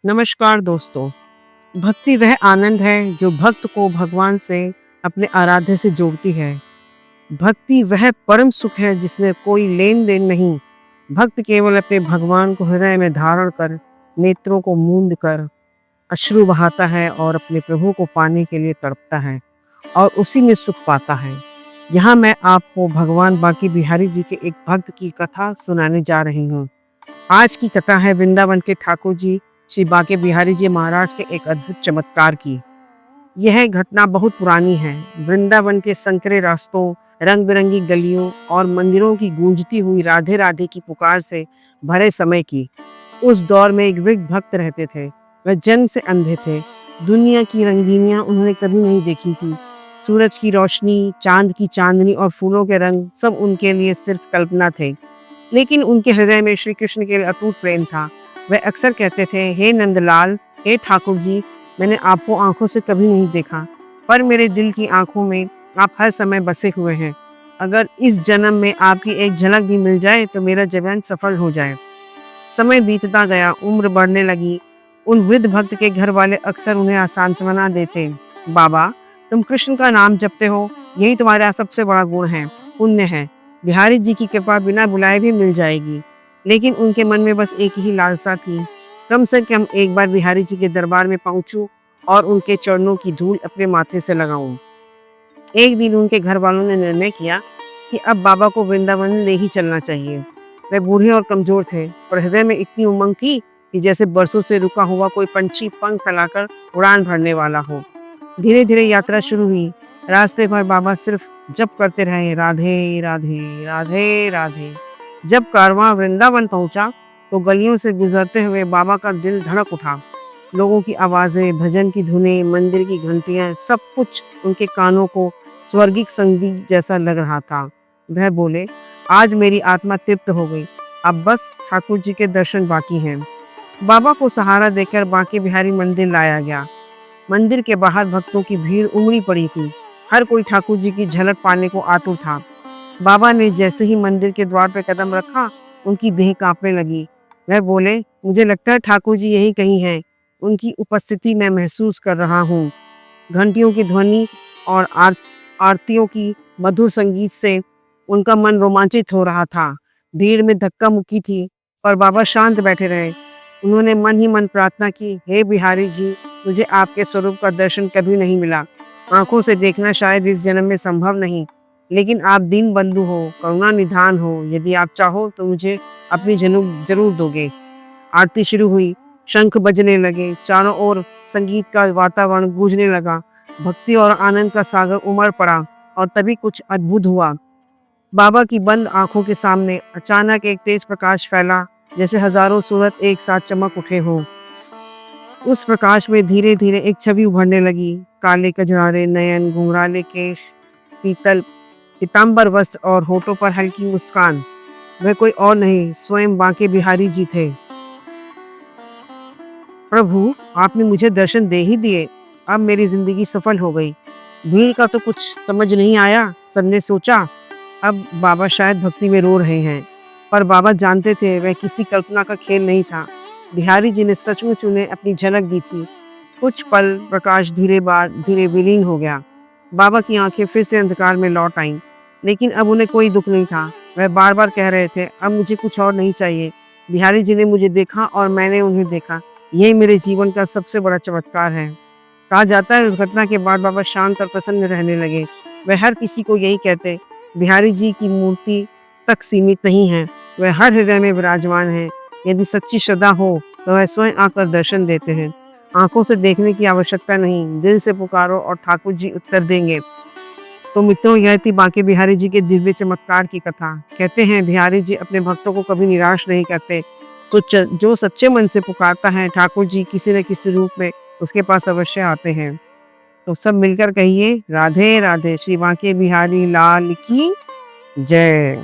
नमस्कार दोस्तों। भक्ति वह आनंद है जो भक्त को भगवान से अपने आराध्य से जोड़ती है। भक्ति वह परम सुख है जिसमें कोई लेन देन नहीं। भक्त केवल अपने भगवान को हृदय में धारण कर, नेत्रों को मूंद कर अश्रु बहाता है और अपने प्रभु को पाने के लिए तड़पता है और उसी में सुख पाता है। यहाँ मैं आपको भगवान बांके बिहारी जी के एक भक्त की कथा सुनाने जा रही हूँ। आज की कथा है वृंदावन के ठाकुर जी श्री बांके बिहारी जी महाराज के एक अद्भुत चमत्कार की। यह घटना बहुत पुरानी है। वृंदावन के संकरे रास्तों, रंग बिरंगी गलियों और मंदिरों की गूंजती हुई राधे राधे की पुकार से भरे समय की। उस दौर में एक वृद्ध भक्त रहते थे। वह जन्म से अंधे थे। दुनिया की रंगीनियां उन्होंने कभी नहीं देखी थी। सूरज की रोशनी, चांद की चांदनी और फूलों के रंग सब उनके लिए सिर्फ कल्पना थे। लेकिन उनके हृदय में श्री कृष्ण के लिए अटूट प्रेम था। वह अक्सर कहते थे, हे नंदलाल, हे ठाकुर जी, मैंने आपको आंखों से कभी नहीं देखा, पर मेरे दिल की आंखों में आप हर समय बसे हुए हैं। अगर इस जन्म में आपकी एक झलक भी मिल जाए तो मेरा जीवन सफल हो जाए। समय बीतता गया, उम्र बढ़ने लगी। उन वृद्ध भक्त के घर वाले अक्सर उन्हें सांत्वना देते, बाबा, तुम कृष्ण का नाम जपते हो, यही तुम्हारा सबसे बड़ा गुण है, पुण्य है। बिहारी जी की कृपा बिना बुलाए भी मिल जाएगी। लेकिन उनके मन में बस एक ही लालसा थी, कम से कम एक बार बिहारी जी के दरबार में पहुंचूं और उनके चरणों की धूल अपने माथे से लगाऊं। एक दिन उनके घर वालों ने निर्णय किया कि अब बाबा को वृंदावन ले ही चलना चाहिए। वे बूढ़े और कमजोर थे, पर हृदय में इतनी उमंग थी कि जैसे बरसों से रुका हुआ कोई पंछी पंख फैलाकर उड़ान भरने वाला हो। धीरे धीरे यात्रा शुरू हुई। रास्ते भर बाबा सिर्फ जप करते रहे, राधे राधे राधे राधे। जब कारवां वृंदावन पहुंचा तो गलियों से गुजरते हुए बाबा का दिल धड़क उठा। लोगों की आवाजें, भजन की धुनें, मंदिर की घंटियां, सब कुछ उनके कानों को स्वर्गिक संगीत जैसा लग रहा था। वह बोले, आज मेरी आत्मा तृप्त हो गई, अब बस ठाकुर जी के दर्शन बाकी हैं। बाबा को सहारा देकर बांके बिहारी मंदिर लाया गया। मंदिर के बाहर भक्तों की भीड़ उमड़ी पड़ी थी। हर कोई ठाकुर जी की झलक पाने को आतुर था। बाबा ने जैसे ही मंदिर के द्वार पर कदम रखा, उनकी देह कांपने लगी। वह बोले, मुझे लगता है ठाकुर जी यही कहीं हैं। उनकी उपस्थिति मैं महसूस कर रहा हूँ। घंटियों की ध्वनि और आरतियों की मधुर संगीत से उनका मन रोमांचित हो रहा था। भीड़ में धक्का मुक्की थी, पर बाबा शांत बैठे रहे। उन्होंने मन ही मन प्रार्थना की, हे बिहारी जी, मुझे आपके स्वरूप का दर्शन कभी नहीं मिला। आंखों से देखना शायद इस जन्म में संभव नहीं, लेकिन आप दीन बंधु हो, करुणा निधान हो। यदि आप चाहो तो मुझे अपनी जन्म जरूर दोगे। आरती शुरू हुई, शंख बजने लगे, चारों ओर संगीत का वातावरण गूंजने लगा। भक्ति और आनंद का सागर उमड़ पड़ा और तभी कुछ अद्भुत हुआ। बाबा की बंद आंखों के सामने अचानक एक तेज प्रकाश फैला, जैसे हजारों सूरज एक साथ चमक उठे हों। उस प्रकाश में धीरे धीरे एक छवि उभरने लगी। काले कजरारे नयन, घुंघराले केश, पीतल पीताम्बर वस्त्र और होठों पर हल्की मुस्कान। वह कोई और नहीं, स्वयं बांके बिहारी जी थे। प्रभु, आपने मुझे दर्शन दे ही दिए, अब मेरी जिंदगी सफल हो गई। भीड़ का तो कुछ समझ नहीं आया। सबने सोचा अब बाबा शायद भक्ति में रो रहे हैं, पर बाबा जानते थे वह किसी कल्पना का खेल नहीं था। बिहारी जी ने सचमुच उन्हें अपनी झलक दी थी। कुछ पल प्रकाश धीरे विलीन हो गया। बाबा की आंखें फिर से अंधकार में लौट आईं, लेकिन अब उन्हें कोई दुख नहीं था। वह बार बार कह रहे थे, अब मुझे कुछ और नहीं चाहिए। बिहारी जी ने मुझे देखा और मैंने उन्हें देखा, यही मेरे जीवन का सबसे बड़ा चमत्कार है। कहा जाता है उस घटना के बाद बाबा शांत और प्रसन्न रहने लगे। वह हर किसी को यही कहते, बिहारी जी की मूर्ति तक सीमित नहीं है, वह हर हृदय में विराजमान है। यदि सच्ची श्रद्धा हो तो वह स्वयं आकर दर्शन देते हैं। आंखों से देखने की आवश्यकता नहीं, दिल से पुकारो और ठाकुर जी उत्तर देंगे। तो मित्रों, यह थी बांके बिहारी जी के दिव्य चमत्कार की कथा। कहते हैं बिहारी जी अपने भक्तों को कभी निराश नहीं करते। तो जो सच्चे मन से पुकारता है, ठाकुर जी किसी न किसी रूप में उसके पास अवश्य आते हैं। तो सब मिलकर कहिए, राधे राधे। श्री बांके बिहारी लाल की जय।